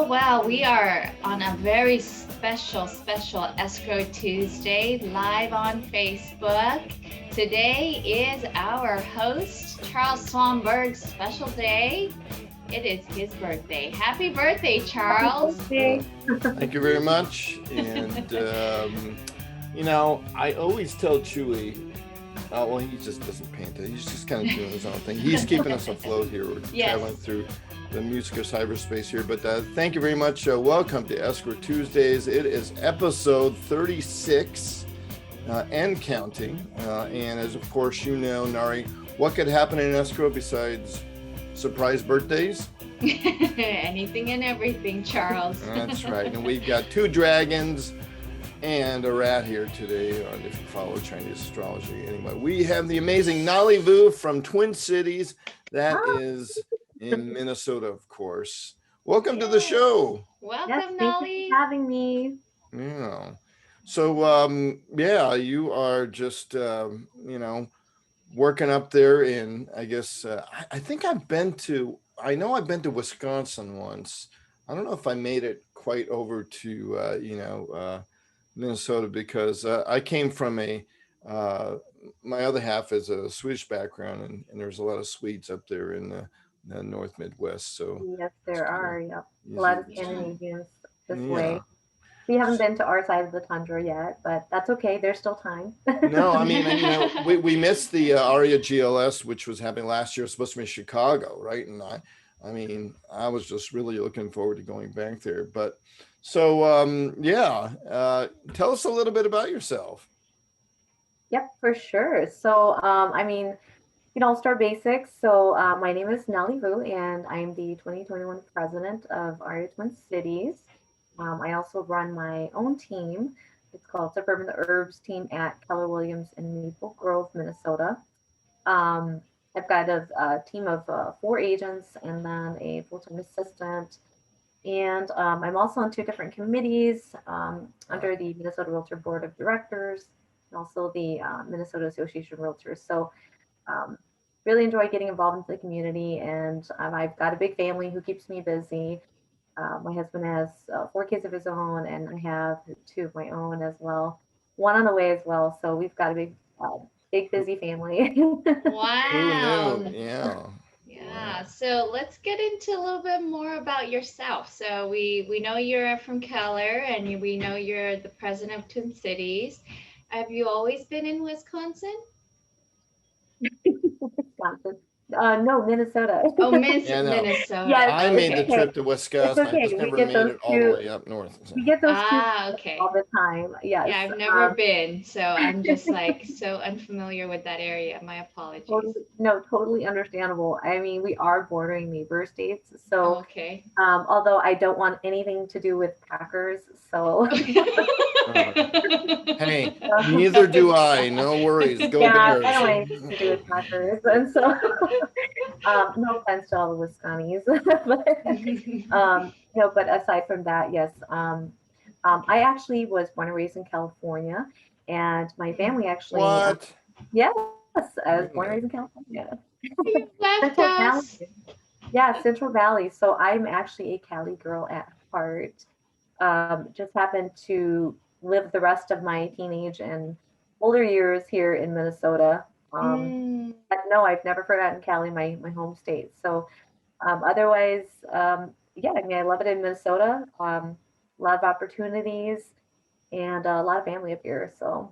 Well, we are on a very special Escrow Tuesday live on Facebook. Today is our host, Charles Swanberg's special day. It is his birthday. Happy birthday, Charles. Happy birthday. Thank you very much. And, I always tell Chewy, well, he just doesn't paint it. He's just kind of doing his own thing. He's keeping us afloat here. We're traveling through the music of cyberspace here. But thank you very much. Welcome to Escrow Tuesdays. It is episode 36 and counting. And as of course you know, Narhee, what could happen in escrow besides surprise birthdays? Anything and everything, Charles. That's right. And we've got two dragons and a rat here today, if you follow Chinese astrology. Anyway, we have the amazing Nalee Vue from Twin Cities. That is in Minnesota, of course. Welcome to the show. Welcome, Yes, Nalee. thank you for having me. Yeah. So, you are just, working up there in, I guess, I think I've been to Wisconsin once. I don't know if I made it quite over to, Minnesota, because I came from my other half is a Swedish background, and there's a lot of Swedes up there in the North Midwest. So Yes, there are. Yep. A easy lot of to- Scandinavians this Yeah. way. We haven't been to our side of the tundra yet, but that's okay. There's still time. No, I mean, we missed the AREAA GLS, which was happening last year. It was supposed to be in Chicago, right? And I was just really looking forward to going back there. But so, tell us a little bit about yourself. Yep, for sure. So, I'll start basics. So, my name is Nalee Vue, and I'm the 2021 president of AREAA Twin Cities. I also run my own team. It's called Suburban Herbs Team at Keller Williams in Maple Grove, Minnesota. I've got a team of 4 agents and then a full-time assistant. And I'm also on 2 different committees under the Minnesota Realtor Board of Directors and also the Minnesota Association of Realtors. So really enjoy getting involved in the community, and I've got a big family who keeps me busy. My husband has 4 kids of his own, and I have 2 of my own as well, 1 on the way as well. So we've got a big busy family. Wow. Who knew? Yeah. Yeah, so let's get into a little bit more about yourself. So we know you're from Keller, and we know you're the president of Twin Cities. Have you always been in Wisconsin? Wisconsin. No, Minnesota. Oh, Yeah, no. Minnesota. Yes, I made the okay. trip to Wisconsin. It's okay. I just We never get made those it all the two- way up north. So. We get those Okay. two all the time. Yes. Yeah, I've never been, so I'm just like so unfamiliar with that area. My apologies. Totally understandable. I mean, we are bordering neighbor states, so Okay. although I don't want anything to do with Packers, so Hey, neither do I. No worries. Go yeah, Bears. I don't want anything to do with Packers, and so no offense to all the Wisconnies, but aside from that, yes, I actually was born and raised in California, and my family actually, What? yes, I was born and raised in California. You left Central us. Valley. Yeah, Central Valley. So I'm actually a Cali girl at heart. Just happened to live the rest of my teenage and older years here in Minnesota. But no, I've never forgotten Cali, my home state. So otherwise, I love it in Minnesota. A lot of opportunities and a lot of family up here. So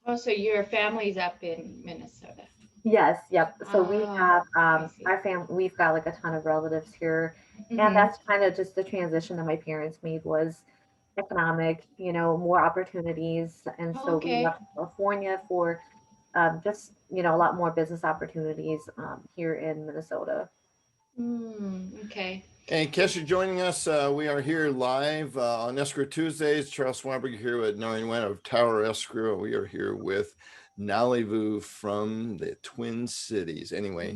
Oh, so your family's up in Minnesota. yes, yep. So we have I see. our family. We've got like a ton of relatives here, Mhm. and that's kind of just the transition that my parents made was economic. More opportunities, and so we Okay. left California for just a lot more business opportunities here in Minnesota. Okay. Hey, in case you're joining us, we are here live on Escrow Tuesdays. Charles Swanberg here with Nguyen of Tower Escrow. We are here with Nalee Vue from the Twin Cities. Anyway,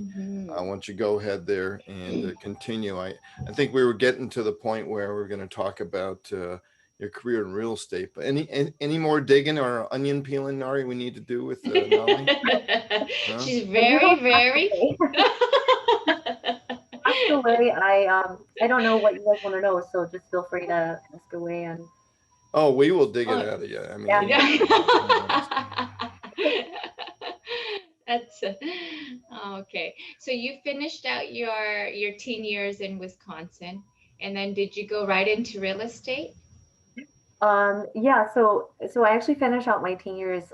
why don't you go ahead there and continue. I think we were getting to the point where we're going to talk about your career in real estate. But any more digging or onion peeling, Narhee, we need to do with Nalee? She's very, very. ask away. I don't know what you guys want to know, so just feel free to ask away. And Oh, we will dig it Oh, out of you. I mean, That's okay. So you finished out your teen years in Wisconsin, and then did you go right into real estate? yeah, so I actually finished out my teen years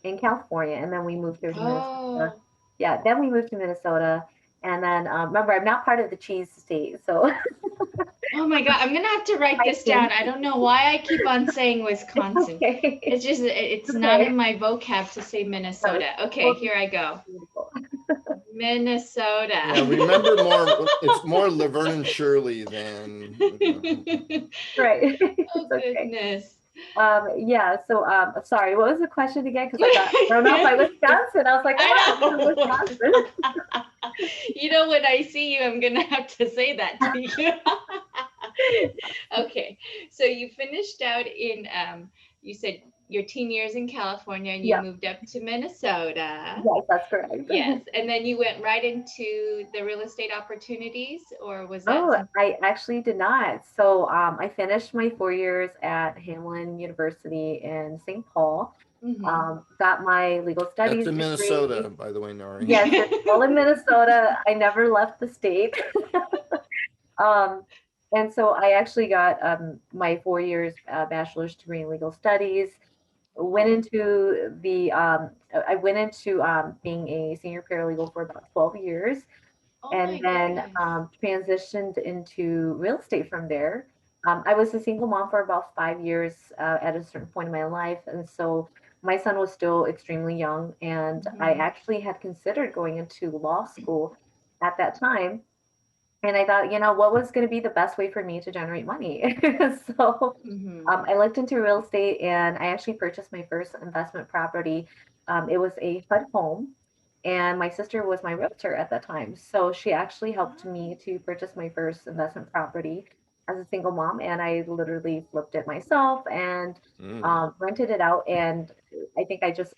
in California, and then we moved here to Minnesota. Oh, Yeah, then we moved to Minnesota, and then remember, I'm not part of the cheese state, so oh my God, I'm gonna have to write this down. I don't know why I keep on saying Wisconsin. okay. It's just it's not Okay. in my vocab to say Minnesota. Okay, Well, here I go. beautiful. Minnesota. yeah, remember it's more Laverne and Shirley than, Right. Oh It's okay. goodness. Yeah, so sorry, what was the question again? Because I got thrown off by Wisconsin. I was like, I oh, know. Wisconsin. You know, when I see you, I'm gonna have to say that to you. Okay, so you finished out in you said your teen years in California, and you Yeah, moved up to Minnesota. yes, that's correct. Yes, and then you went right into the real estate opportunities, or was that Oh, some? I actually did not. So I finished my 4 years at Hamlin University in St. Paul. Mhm. Got my legal that's studies in degree. Minnesota, by the way, Nari. Yes, it's all in Minnesota. I never left the state. Um, and so I actually got my 4 years bachelor's degree in legal studies. Went into the I went into being a senior paralegal for about 12 years, Oh and my then goodness. transitioned into real estate from there. I was a single mom for about 5 years at a certain point in my life, and so my son was still extremely young, and I Mhm. actually had considered going into law school at that time. And I thought, what was going to be the best way for me to generate money? So Mhm. I looked into real estate, and I actually purchased my first investment property. It was a HUD home, and my sister was my realtor at that time. So she actually helped me to purchase my first investment property as a single mom, and I literally flipped it myself and Mm. rented it out. And I think I just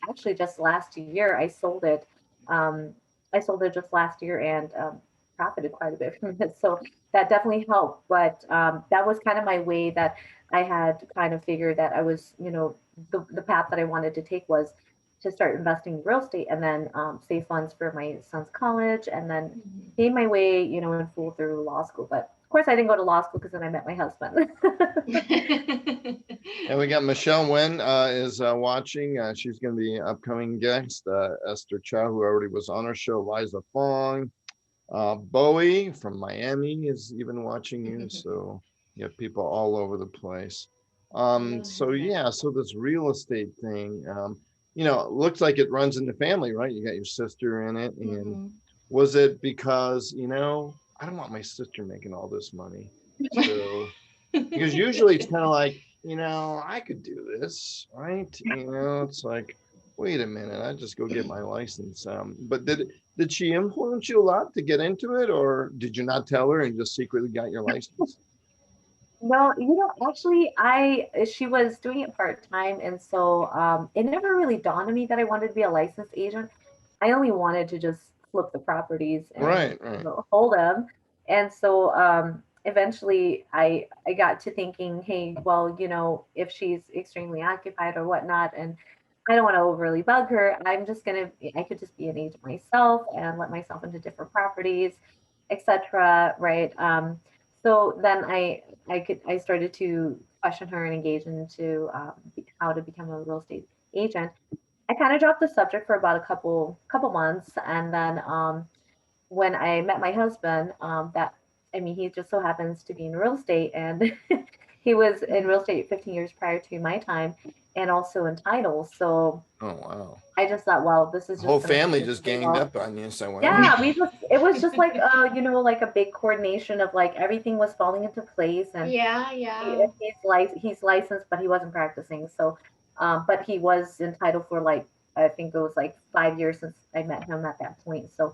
last year I sold it. Um, I sold it just last year and profited quite a bit from it. So that definitely helped. But that was kind of my way that I had kind of figured that I was, the path that I wanted to take was to start investing in real estate and then save funds for my son's college and then Mhm. pay my way, in full through law school. But of course, I didn't go to law school because then I met my husband. And we got Michelle Nguyen is watching. She's going to be an upcoming guest. Esther Chow, who already was on our show. Liza Fong. Bowie from Miami is even watching you. So you have people all over the place. Hello, So hello. yeah, so this real estate thing, it looks like it runs in the family, right? You got your sister in it. And Mhm. was it because, I don't want my sister making all this money. So because usually it's kind of like, I could do this, right? It's like, wait a minute, I just go get my license. But did she influence you a lot to get into it, or did you not tell her and just secretly got your license? No, actually, she was doing it part time, and so it never really dawned on me that I wanted to be a licensed agent. I only wanted to just flip the properties and Right, right. hold them. And so eventually I got to thinking, hey, well, if she's extremely occupied or whatnot, and I don't want to overly bug her, I could just be an agent myself and let myself into different properties, etc. Right. So then I started to question her and engage into how to become a real estate agent. I kind of dropped the subject for about a couple months, and then when I met my husband, that I mean, he just so happens to be in real estate, and he was in real estate 15 years prior to my time, and also in title. So Oh wow. I just thought, well, this is The whole just going to family happen just so ganged well. up on you. So wow. Yeah, it was just like like a big coordination of like everything was falling into place, and Yeah, yeah. he's licensed, but he wasn't practicing. So, but he was entitled for like I think it was like 5 years since I met him at that point. So,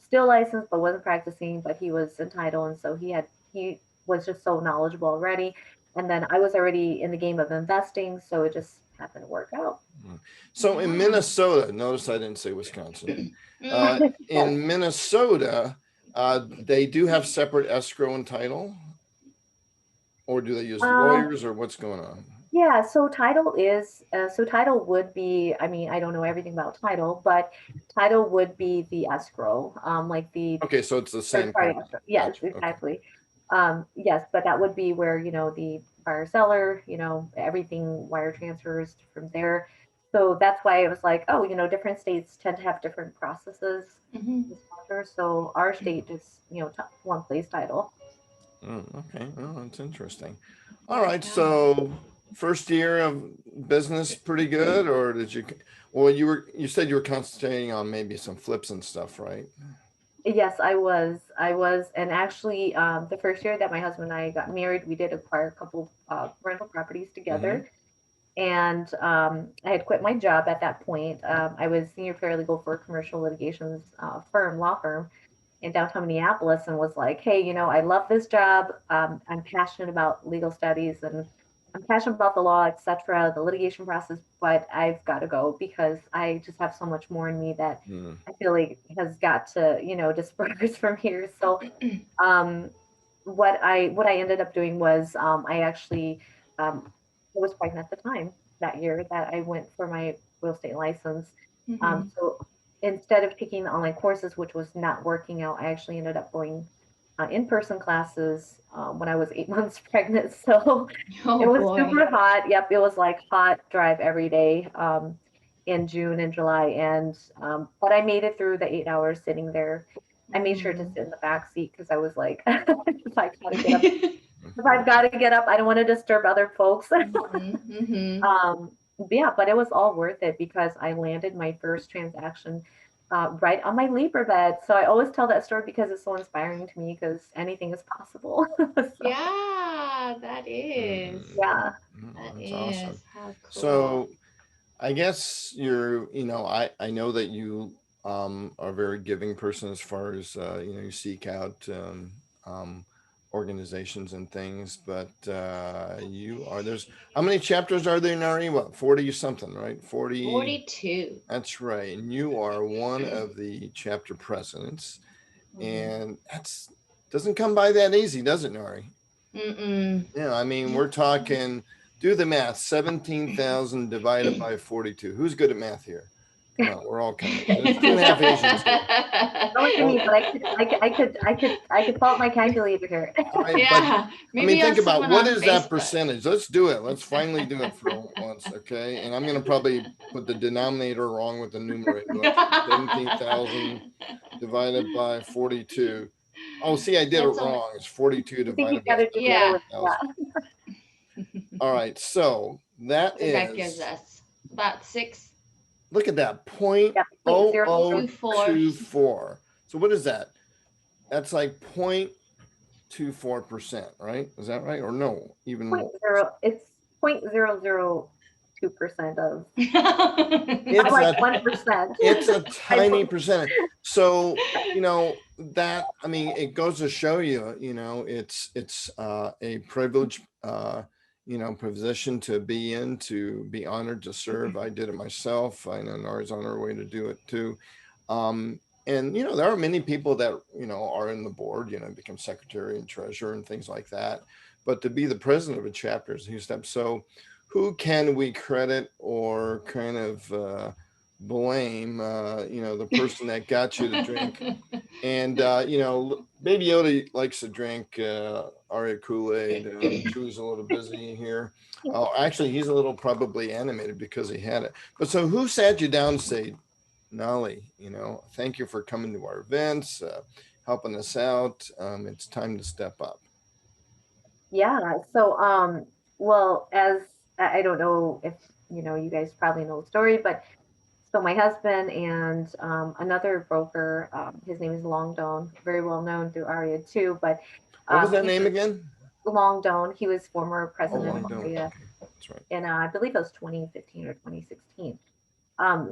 still licensed, but wasn't practicing. But he was entitled, and so he was just so knowledgeable already. And then I was already in the game of investing, so it just happened to work out. So in Wow. Minnesota, notice I didn't say Wisconsin. Mm. Yes. In Minnesota, They do have separate escrow and title, or do they use Um, lawyers, or what's going on? yeah, so title would be, I mean, I don't know everything about title, but title would be the escrow, like the Okay, so it's the third same party company. escrow. Yes, Gotcha. Okay. exactly. Yes, but that would be where, the buyer seller, everything wire transfers from there. So that's why it was like, oh, different states tend to have different processes. Mhm. So our state just, one place title. Okay. Oh, that's interesting. All right. Yeah. So first year of business pretty good, or did you? Well, you said you were concentrating on maybe some flips and stuff, right? Yes, I was. And actually, the first year that my husband and I got married, we did acquire a couple rental properties Mm-hmm. together. And I had quit my job at that point. I was senior paralegal for a commercial litigations law firm in downtown Minneapolis, and was like, hey, I love this job. I'm passionate about legal studies, and I'm passionate about the law, etc., the litigation process, but I've got to go because I just have so much more in me that Mm. I feel like has got to, disperse from here. So um, what I ended up doing was I actually I was pregnant at the time that year that I went for my real estate license. Mhm. So instead of taking the online courses, which was not working out, I actually ended up going in-person classes when I was 8 months pregnant. So it Oh was boy. super hot. Yep, it was like hot drive every day in June and July, and but I made it through the 8 hours sitting there. I made sure to Mhm. sit in the back seat because I was like, if I gotta get up, if I've got to get up, I don't want to disturb other folks. Mhm. Mhm. Yeah, but it was all worth it because I landed my first transaction right on my labor bed. So I always tell that story because it's so inspiring to me because anything is possible. So, Yeah, that is. Mm. yeah. That That's awesome. is. How cool. So I guess I know that you are a very giving person as far as you seek out um, organizations and things, but there's how many chapters are there, Nari? What, 40 something, right? 40. 42. That's right. And you are one of the chapter presidents, Mhm. and that's doesn't come by that easy, does it, Nari? Mm-mm. Yeah, I mean, we're talking, do the math, 17,000 divided by 42. Who's good at math here? Come on, we're all kind of, there's two and a half Asians here. Don't look at Well, me, but I could pull out my calculator here. all right, but Yeah, I mean, maybe on think about someone what on is that Facebook. percentage? Let's do it. Let's finally do it for once, okay? And I'm going to probably put the denominator wrong with the numerator. Let's see, 17,000 divided by 42. Oh, see, I did it That's only, wrong. It's 42 I think divided you've by got to do better yeah. with 17,000. that. All right, so that So that gives is, us about six, look at that, point Yeah, point oh zero oh two, zero. four. two four. So what is that? That's like 0.24%, right? Is that right? Or no, even Point more. zero. It's 0.002% of It's like a 1%. it's a I tiny percentage. So, that, I mean, it goes to show you, it's a privilege, position to be in, to be honored to serve. I did it myself. I know Nara's on her way to do it too. And there are many people that are in the board, become secretary and treasurer and things like that. But to be the president of a chapter is a huge step. So, who can we credit or kind of blame? The person that got you to drink. And Baby Yoda likes to drink AREAA Kool-Aid. Chew's a little busy here. Oh, actually, he's a little probably animated because he had it. But so, who sat you down and say, Nalee, thank you for coming to our events, helping us out. It's time to step up. Yeah. So, well, as I don't know if you guys probably know the story, but so my husband and another broker, his name is Long Don, very well known through AREA too, but What was that he name again? Long Don, he was former Oh, president of Longdon. AREA, Okay, that's right. and I believe it was 2015 or 2016.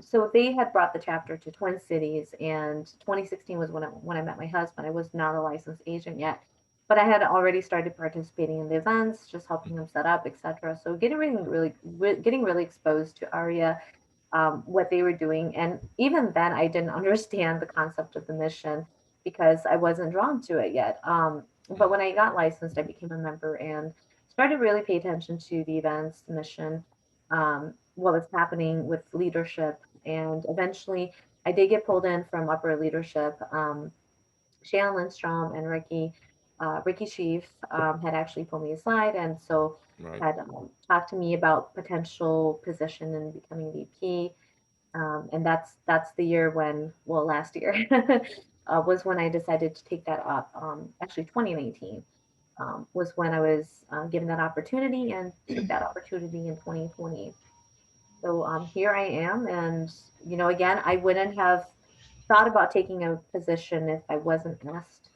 So they had brought the chapter to Twin Cities, and 2016 was when I met my husband. I was not a licensed agent yet, but I had already started participating in the events, just helping them set up, etc. So getting really exposed to AREA, what they were doing, and even then I didn't understand the concept of the mission because I wasn't drawn to it yet. But when I got licensed, I became a member and started to really pay attention to the events, the mission, what was happening with leadership. And eventually, I did get pulled in from upper leadership. Shannon Lindstrom and Ricky Sheaf had actually pulled me aside, and so Right. had talked to me about potential position in becoming VP. And that's the year when, well, last year was when I decided to take that up. Actually, 2019 was when I was given that opportunity and took that opportunity in 2020. So here I am, and again, I wouldn't have thought about taking a position if I wasn't asked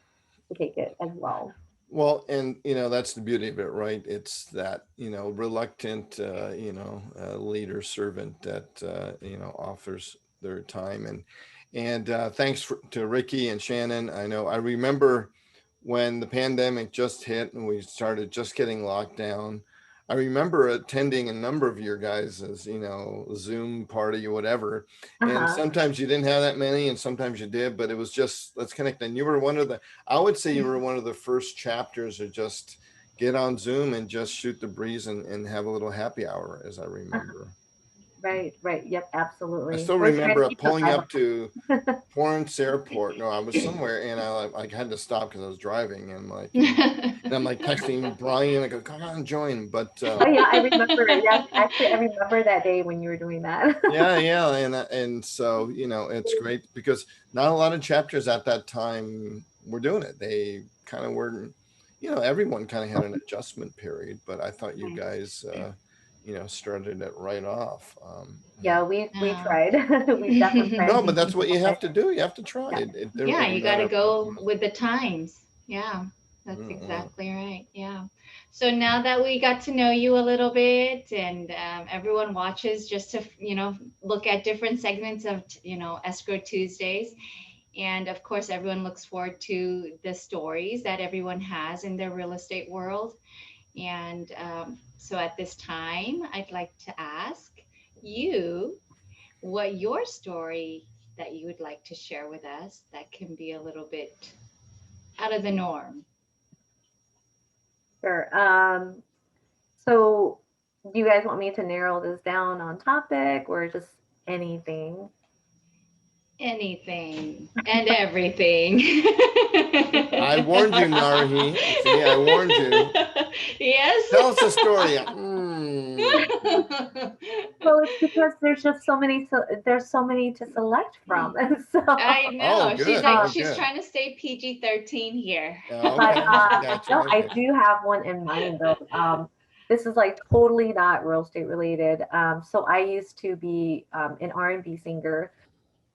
to take it as well. Well, and that's the beauty of it, right? It's that reluctant leader servant that offers their time. And thanks to Ricky and Shannon. I remember when the pandemic just hit and we started just getting locked down. I remember attending a number of your guys's Zoom party or whatever, and Uh-huh. sometimes you didn't have that many and sometimes you did, but it was just, let's connect. And you were one of the, I would say you were one of the first chapters of just get on Zoom and just shoot the breeze and have a little happy hour, as I remember. Right, right. Yep, I absolutely. still We're trying to remember keep the pulling vibe up to Florence Airport. No, I was somewhere and I had to stop because I was driving and I'm like texting Brian. I go, come on, join. But Oh yeah, I remember. Yes, actually, I remember that day when you were doing that. yeah, and so it's great because not a lot of chapters at that time were doing it. They kind of weren't. Everyone kind of had an adjustment period, but I thought you guys, started it right off. Yeah, we Oh. tried. We definitely tried. No, but that's what you have to do. You have to try Yeah. it. There Yeah, wasn't a you got to matter go of. with the times. Yeah, that's Mm-mm. exactly right. Yeah. So now that we got to know you a little bit and everyone watches just to, look at different segments of, Escrow Tuesdays. And of course, everyone looks forward to the stories that everyone has in their real estate world. And so at this time, I'd like to ask you what your story that you would like to share with us that can be a little bit out of the norm. Sure. So do you guys want me to narrow this down on topic or just anything? Anything and everything. I warned you, Narhee. See, I warned you. Yes. Tell us a story. Well, it's because there's so many to select from. And so I Oh, know. She's good. like, Oh, she's good. trying to stay PG-13 here. but Okay. Gotcha. no, I Okay. do have one in mind though. This is like totally not real estate related. So I used to be an R&B singer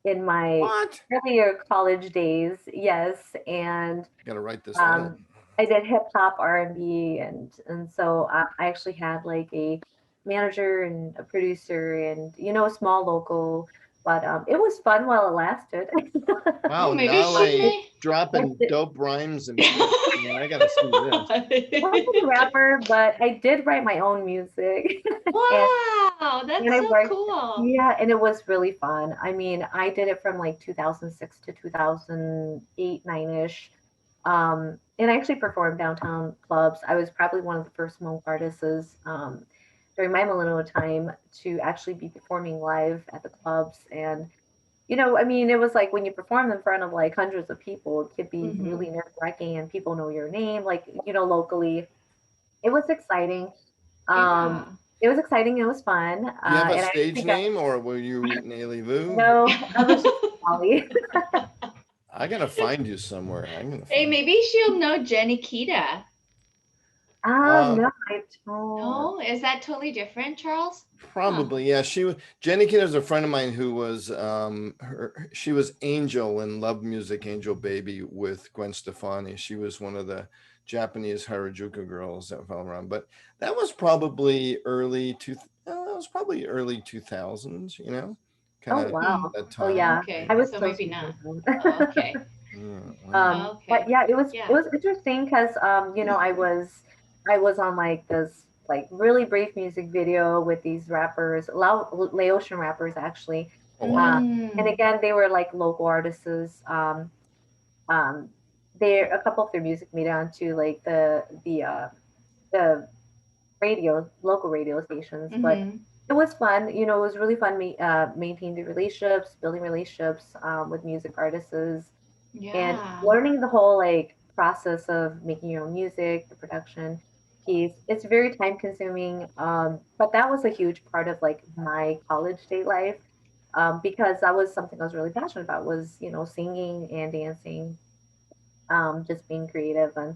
in my What? earlier college days. Yes, and Gotta write this um, down. I did hip hop, R&B, and so I actually had like a manager and a producer and a small local, but it was fun while it lasted. Oh, Wow, maybe she Nale may. dropping dope rhymes and beats. Man, I gotta see this. I wasn't a rapper, but I did write my own music, and Wow, and that's I so worked. cool. Yeah, and it was really fun. I mean, I did it from like 2006 to 2008, 9-ish. And I actually performed downtown clubs. I was probably one of the first Hmong artists during my millennial time to actually be performing live at the clubs. And, I mean, it was like when you perform in front of like hundreds of people, it could be Hmm. really nerve wracking and people know your name, like, locally. It was exciting. Um, Yeah. it was exciting. It was fun. Do you have a And I stage actually got, name or were you Nalee Vue? no, I was just Molly. I gotta find you somewhere. I'm gonna Hey, find you. maybe she'll know Jenny Kita. No, Um, I don't. No, is that totally different, Charles? Huh. Probably, yeah. She was Jenny Kidd is a friend of mine who was she was Angel in Love Music, Angel Baby with Gwen Stefani. She was one of the Japanese Harajuku girls that fell around. But that was probably that was probably early 2000s, kind Oh, of Hmm. wow. that Oh, time. yeah. Okay, I was so still maybe super not. young. Okay. Wow. But Okay. yeah, it Yeah. was interesting because I was on like this like really brave music video with these rappers, Laotian rappers actually. Oh wow. Um, and Mm. again, they were like local artists. um, a couple of their music made it onto like the local radio stations, but Mm-hmm. it was fun. You know, it was really fun maintaining the relationships, building relationships with music artists, and Yeah. learning the whole like process of making your own music, the production piece. It's very time consuming, but that was a huge part of like my college day life, because that was something I was really passionate about, was singing and dancing, just being creative. And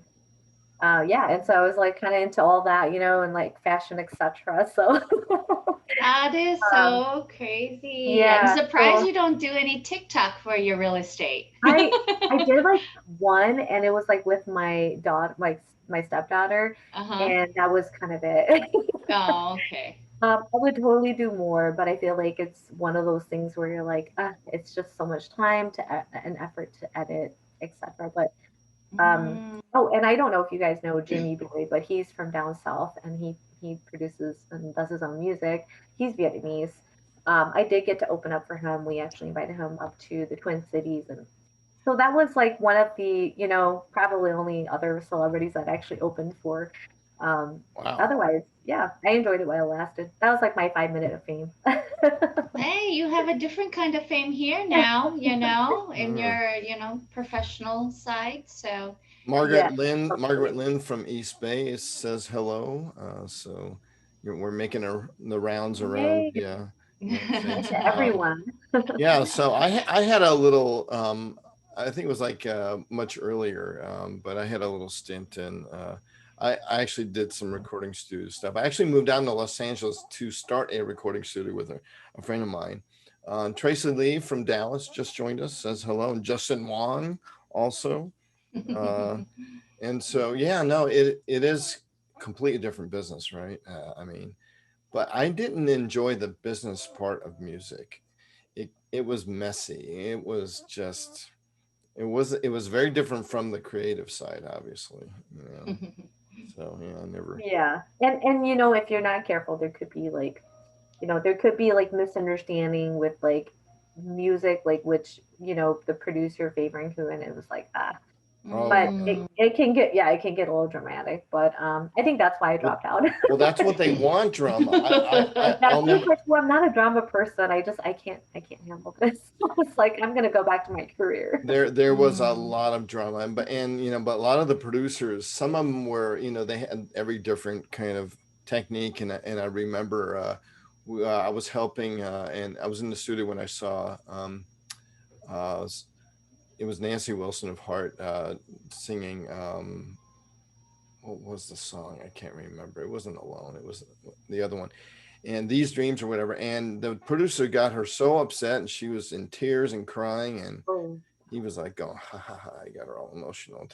yeah, and so I was like kind of into all that, and like fashion, etc. So That is um, so crazy. I'm yeah, surprised so you don't do any TikTok for your real estate. I I did like one, and it was like with my daughter, my stepdaughter, Uh-huh. and that was kind of it. Oh, okay. I would totally do more, but I feel like it's one of those things where you're like, it's just so much time and effort to edit, etc. But Mm. oh, and I don't know if you guys know Jimmy Boy, but he's from down south, and he produces and does his own music. He's Vietnamese. I did get to open up for him. We actually invited him up to the Twin Cities, and so that was like one of the, probably only other celebrities that actually opened for. Um, Wow. Otherwise, yeah, I enjoyed it while it lasted. That was like my 5 minute of fame. Hey, you have a different kind of fame here now, in Mm. your, professional side. So, Yeah. Margaret Lynn from East Bay says hello. So we're making the rounds around. Yay. Yeah. Yeah. Hi Thanks. to everyone. Yeah. So I had a little, I think it was like much earlier, but I had a little stint in, I actually did some recording studio stuff. I actually moved down to Los Angeles to start a recording studio with a friend of mine. Tracy Lee from Dallas just joined us, says hello, and Justin Wong also. Uh, and so, yeah, no, it is completely different business, right? I mean, but I didn't enjoy the business part of music. It was messy. It was just it was very different from the creative side, obviously. So yeah, I never. Yeah. And if you're not careful, there could be like misunderstanding with like music, like which, the producer favoring who, and it was like that. Oh But yeah. Mm. it can get, yeah, it can get a little dramatic. But I think that's why I Well, dropped out. well, that's what they want, drama. That's I'll just never. like, well, I'm not a drama person. I can't handle this. It's like I'm gonna go back to my career. There was a Mm. lot of drama, but a lot of the producers, some of them were, they had every different kind of technique, and I remember, I was helping, and I was in the studio when I saw, uh, it was Nancy Wilson of Heart, singing, what was the song? I can't remember. It wasn't Alone. It was the other one, and These Dreams or whatever. And the producer got her so upset, and she was in tears and crying, and Oh, he was like going, ha ha ha, I got her all emotional.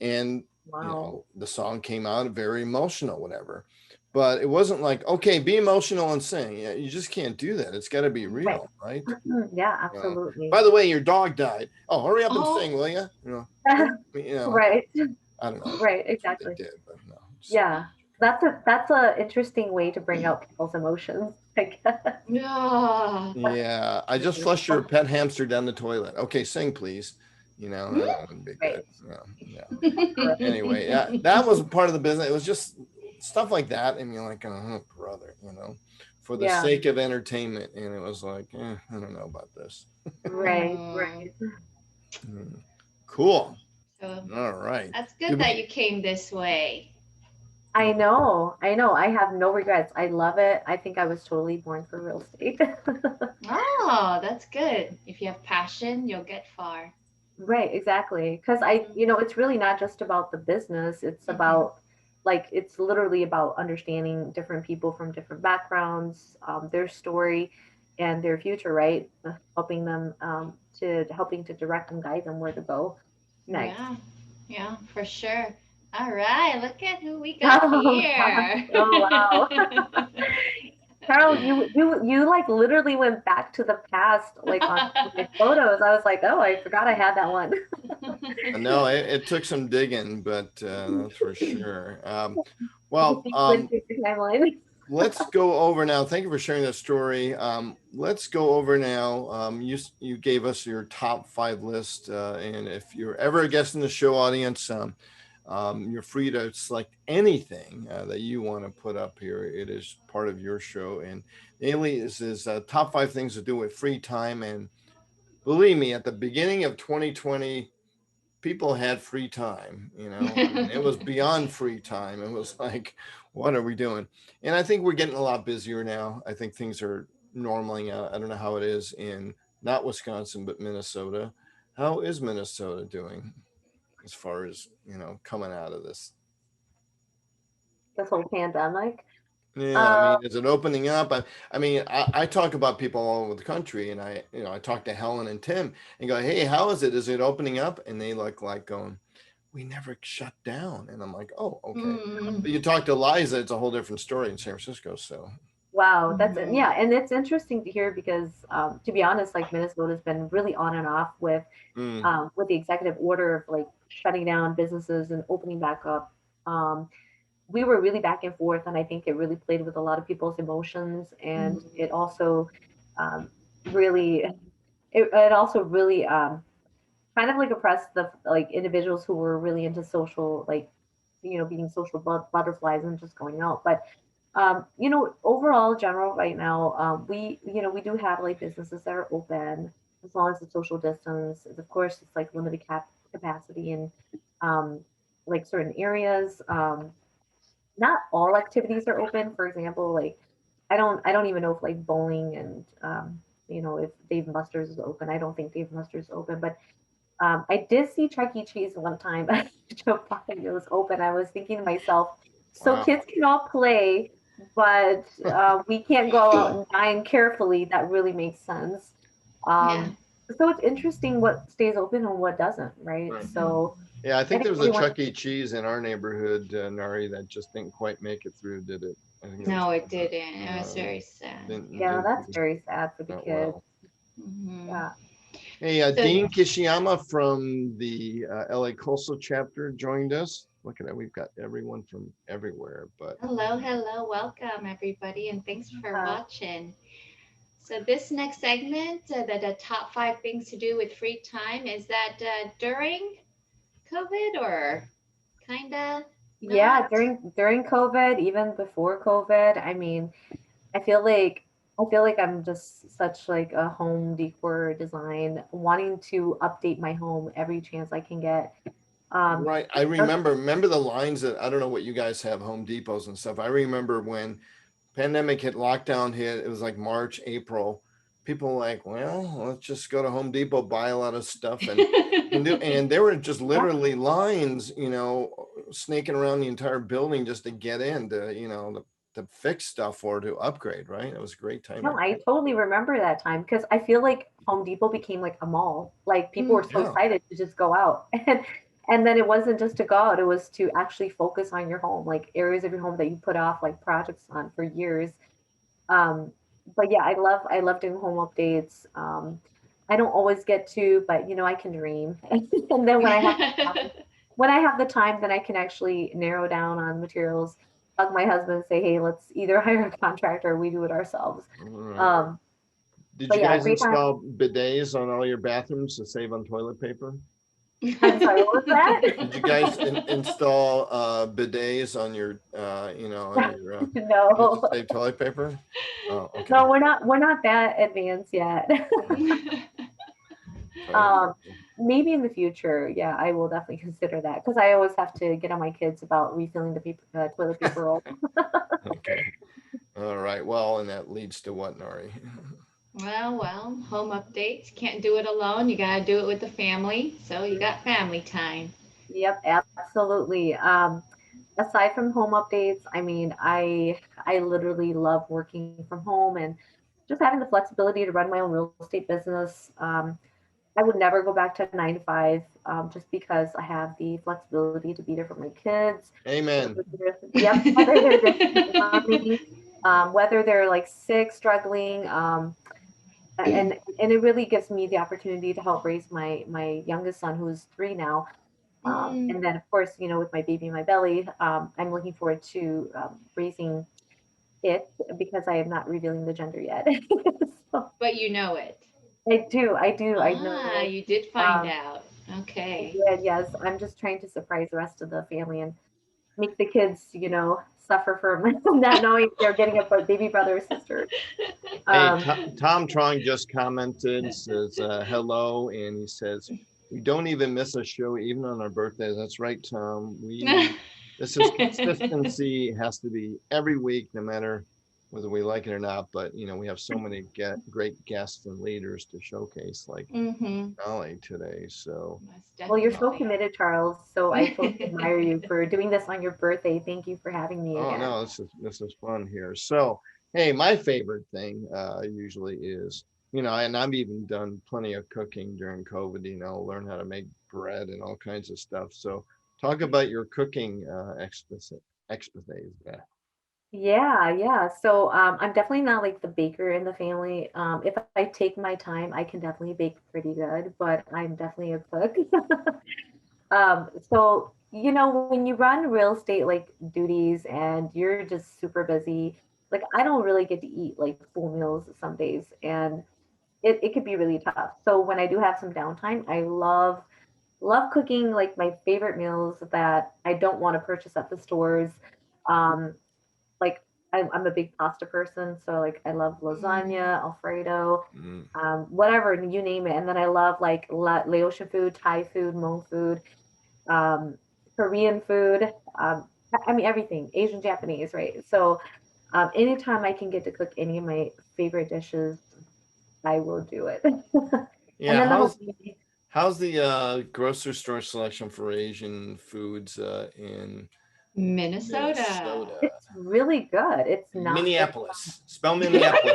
And, wow. the song came out very emotional, whatever. But it wasn't like, okay, be emotional and sing. Yeah, you just can't do that. It's got to be Right. real, right? Yeah, By absolutely. the way, your dog died. Oh, hurry up and Oh, sing, will you? Right. I don't know. Right, That's what they exactly. did, but no. Yeah. That's a interesting way to bring out people's emotions, I guess. yeah. Yeah, I just flushed your pet hamster down the toilet. Okay, sing, please. Hmm? That wouldn't be Right. good. Yeah, yeah. Correct. Anyway, yeah, that was part of the business. It was just stuff like that, and you're like, oh, brother, for the Yeah. sake of entertainment. And it was like, I don't know about this. Right. Mm. Right. Hmm. Cool. So All right. that's good Did that we? you came this way. I know. I know. I have no regrets. I love it. I think I was totally born for real estate. Oh, that's good. If you have passion, you'll get far. Right, exactly. Because it's really not just about the business. It's Mm-hmm. about, like, it's literally about understanding different people from different backgrounds, their story, and their future, right? Helping to direct and guide them where to go next. Yeah, yeah, for sure. All right, look at who we got Oh, gosh. here. Oh, wow. Carol, you like literally went back to the past, like on my photos. I was like, oh, I forgot I had that one. No, it took some digging, but that's for sure. Well, You went through your timeline. let's go over now. Thank you for sharing that story. Let's go over now. You gave us your top 5 list, and if you're ever a guest in the show audience, you're free to select anything that you want to put up here. It is part of your show. And Nalee is top 5 things to do with free time. And believe me, at the beginning of 2020, people had free time, I mean, it was beyond free time. It was like, what are we doing? And I think we're getting a lot busier now. I think things are normaling out. I don't know how it is in not Wisconsin, but Minnesota. How is Minnesota doing as far as, coming out of this? This whole pandemic. Yeah, I Uh, mean, is it opening up? I mean, I talk about people all over the country, and I talk to Helen and Tim and go, hey, how is it? Is it opening up? And they look like going, we never shut down. And I'm like, oh, okay. Mm. But you talk to Liza, it's a whole different story in San Francisco. So, wow, that's Mhm. yeah, and it's interesting to hear because to be honest, like Minnesota's been really on and off mm, with the executive order of like shutting down businesses and opening back up. Um, we were really back and forth, and I think it really played with a lot of people's emotions, and Mhm. it also um, really it also really kind of like oppressed the like individuals who were really into social like being social butterflies and just going out. But overall general right now, we do have like businesses that are open as long as the social distance. Of course, it's like limited capacity in um, like certain areas. Not all activities are open. For example, like I don't even know if like bowling and if Dave Buster's is open. I don't think Dave Buster's is open, but I did see Chuck E. Cheese one time. Joe Biden, it was open. I was thinking to myself, so wow. kids can all play, but we can't go out and dine carefully. That really makes sense. Yeah. So it's interesting what stays open and what doesn't, right? Right. So Yeah, I I think think there was a everyone, Chuck E. Cheese in our neighborhood, Nari, that just didn't quite make it through, did it? I think it was, No, it didn't. It was uh, very sad. yeah, didn't that's do very sad for the that kids. well. Mhm. Yeah. Hey, So, Dean Kishiyama from the LA Coastal chapter joined us. Look at that. We've got everyone from everywhere, but hello, hello, welcome everybody, and thanks for Uh, watching. So this next segment, the top 5 things to do with free time, is that during COVID or kinda yeah, not? during COVID, even before COVID, I mean, I feel like I'm just such like a home decor design, wanting to update my home every chance I can get. Um, right. I remember the lines that I don't know what you guys have, Home Depots and stuff. I remember when pandemic hit, lockdown hit, it was like March, April. People were like, well, let's just go to Home Depot, buy a lot of stuff and there were just yeah, literally lines, snaking around the entire building just to get in to fix stuff or to upgrade, right? It was a great time. no, I totally remember that time because I feel like Home Depot became like a mall. Like people were so Yeah. excited to just go out, and then it wasn't just to go out; it was to actually focus on your home, like areas of your home that you put off like projects on for years. Um, but yeah, I love doing home updates. I don't always get to, but I can dream. And then when I have the time, then I can actually narrow down on materials. Bug my husband and say, hey, let's either hire a contractor or we do it ourselves. All right. Um, Did but you yeah, guys free time. install bidets on all your bathrooms to save on toilet paper? I'm sorry, what was Did you guys that? install bidets on your to No, save toilet paper? Oh, okay. no, we're not that advanced yet. Toilet Um, paper. maybe in the future, yeah, I will definitely consider that because I always have to get on my kids about refilling the toilet paper roll. Okay. All right. Well, and that leads to what, Nari? Well, home updates. Can't do it alone. You gotta do it with the family. So you got family time. Yep, absolutely. Aside from home updates, I mean, I literally love working from home and just having the flexibility to run my own real estate business. I would never go back to 9 to 5, just because I have the flexibility to be there for my kids. Amen. Yep, whether they're depending on me, whether they're like sick, struggling, and it really gives me the opportunity to help raise my youngest son, who's 3 now. Mm. And then, of course, with my baby in my belly, I'm looking forward to raising it because I am not revealing the gender yet. So But you know it. I Ah, know. you did find out. Okay. I did, yes. I'm just trying to surprise the rest of the family and make the kids, suffer from not knowing they're getting a baby brother or sister. Hey, Um, Tom Trong just commented, says hello, and he says we don't even miss a show even on our birthdays. That's right, Tom. This is consistency. It has to be every week, no matter whether we like it or not. But we have so many great guests and leaders to showcase, like Mm-hmm. Nalee today. So Most well, you're so definitely. committed, Charles. So I totally admire you for doing this on your birthday. Thank you for having me oh again. no, this is fun here. So hey, my favorite thing usually is, and I've even done plenty of cooking during COVID, learn how to make bread and all kinds of stuff. So talk about your cooking expertise. Yeah. So I'm definitely not like the baker in the family. If I take my time, I can definitely bake pretty good, but I'm definitely a cook. So when you run real estate like duties and you're just super busy, like I don't really get to eat like full meals some days, and it could be really tough. So when I do have some downtime, I love cooking like my favorite meals that I don't want to purchase at the stores. Um, like I'm a big pasta person, so like I love lasagna, Alfredo, Mm. whatever you name it. And then I love like Laotian food, Thai food, Hmong food, um, Korean food. I mean everything, Asian, Japanese, right? So anytime I can get to cook any of my favorite dishes, I will do it. And Yeah, then the whole how's the grocery store selection for Asian foods in Minnesota. Minnesota? it's really good. It's not. Minneapolis. Spell Minneapolis.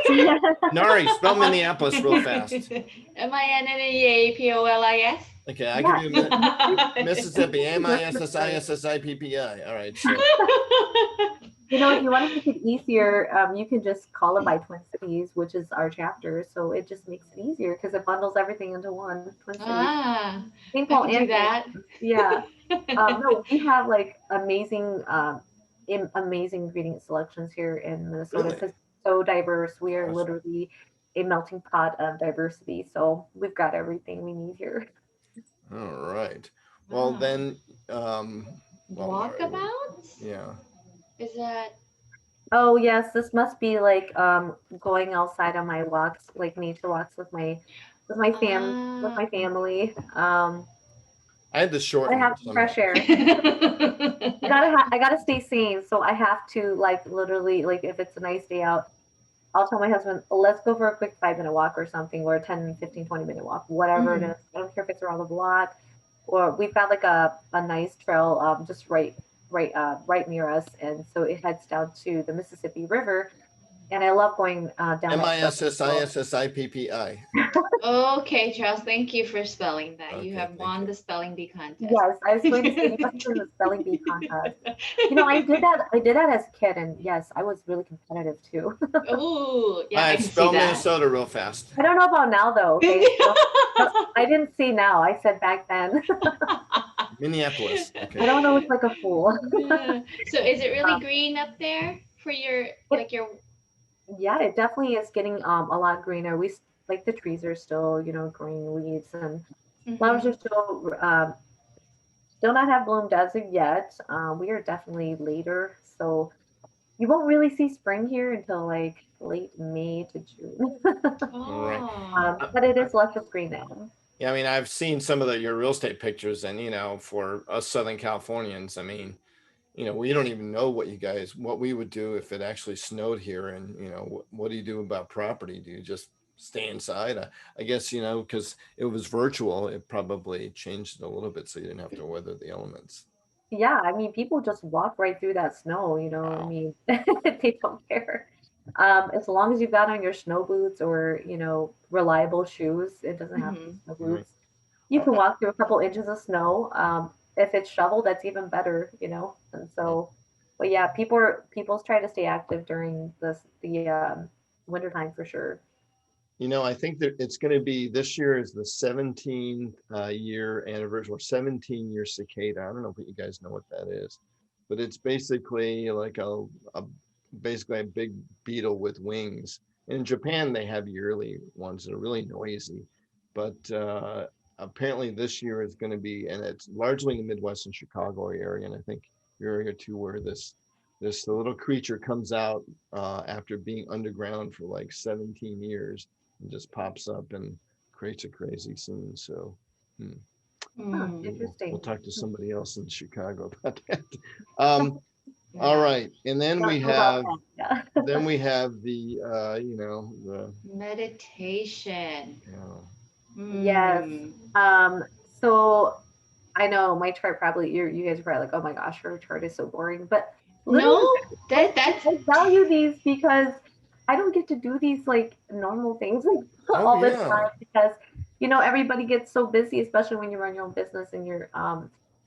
Nari, spell Minneapolis real fast. Minneapolis. Okay, I can Yeah, do Mississippi. Mississippi. Mississippi. All right, so If you want to make it easier, you can just call it by Twin Cities, which is our chapter. So it just makes it easier because it bundles everything into one Twin Cities. Ah, St. I Paul can do and that. Minneapolis. Yeah. No, we have like amazing, amazing ingredient selections here in Minnesota really. because it's so diverse. We are Awesome. literally a melting pot of diversity. So we've got everything we need here. All right. Well Wow. then, Nari, Walkabouts? yeah. Is that? Oh yes, this must be like going outside on my walks, like nature walks with Ah. my family. I had to I shorten have it some somehow. fresh air. I gotta stay sane, so I have to like literally like if it's a nice day out, I'll tell my husband, let's go for a quick 5 minute walk or something, or a 10, 15, 20 minute walk, whatever it Mhm. is. I don't care if it's around the block or we've got like a nice trail just right near us. And so it heads down to the Mississippi River. And I love going down that trail. So, Mississippi. Okay, Charles, thank you for spelling that. You Okay, have thank won you. the spelling bee contest. yes, I was going to say you must win the spelling bee contest. I did that as a kid, and yes, I was really competitive too. Oh, All yeah, I right, can see spell that. Minnesota real fast. I don't know about now though. Okay, so, I didn't say now. I said back then. Minneapolis. Okay. I don't know. It's like a fool. Yeah. So is it really Um, green up there for your it, like your yeah, it definitely is getting a lot greener. Like the trees are still green leaves and flowers are Mhm. still not have bloomed as of yet. We are definitely later, so you won't really see spring here until like late May to June. All right. Oh. But it is luscious green now. Yeah, I mean, I've seen some of your real estate pictures, and for us Southern Californians, I mean, we don't even know what we would do if it actually snowed here. And, what do you do about property? Do you just stay inside? I guess, because it was virtual, it probably changed it a little bit so you didn't have to weather the elements. Yeah, I mean, people just walk right through that snow, I Wow. mean, they don't care. As long as you've got on your snow boots or, reliable shoes, it doesn't have to be Mhm. snow All right. boots. You can walk through a couple inches of snow. If it's shoveled, that's even better. And so, but yeah, people's try to stay active during the wintertime for sure. I think that it's going to be this year is the 17th year anniversary or 17-year cicada. I don't know if you guys know what that is, but it's basically like a basically a big beetle with wings. In Japan, they have yearly ones that are really noisy, but apparently this year is going to be, and it's largely in the Midwest and Chicago area, and I think your area too, where this little creature comes out after being underground for like 17 years and just pops up and creates a crazy scene. So Huh, we'll interesting. talk to somebody else in Chicago about that. All Yeah. right, and then Not we sure about have that. Yeah. then we have the the Meditation. Yes. Mm. So I know my chart probably you guys are probably like, oh my gosh, her chart is so boring. But literally No, that's I value these because I don't get to do these like normal things like oh all the yeah. time because everybody gets so busy, especially when you run your own business and you're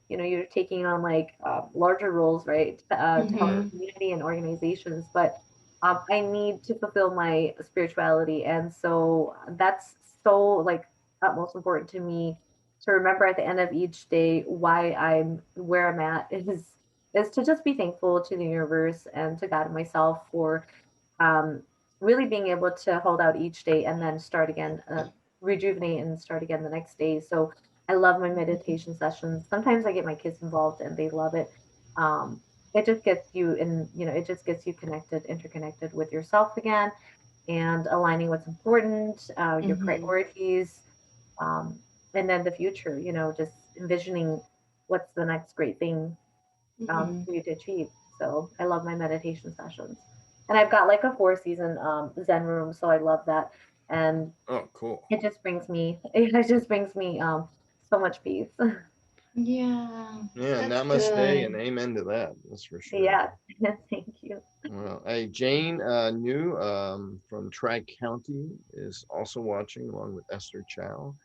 you're taking on like larger roles, right? To help the Mhm. community and organizations. But I need to fulfill my spirituality, and so that's so like utmost important to me to remember at the end of each day why I'm where I'm at is to just be thankful to the universe and to God and myself for um, really being able to hold out each day and then start again, rejuvenate and start again the next day. So I love my meditation sessions. Sometimes I get my kids involved and they love it. Um, it just gets you in, it just gets you connected, interconnected with yourself again and aligning what's important, your Mhm. priorities, um, and then the future, just envisioning what's the next great thing Mhm. for you to achieve. So I love my meditation sessions. And I've got like a 4 season Zen room, so I love that. And Oh, cool. it just brings me so much peace. Yeah, Yeah, that's namaste and good. amen to that. That's for sure. Yeah. Thank you. Well, hey, Jane New from Tri County is also watching along with Esther Chow.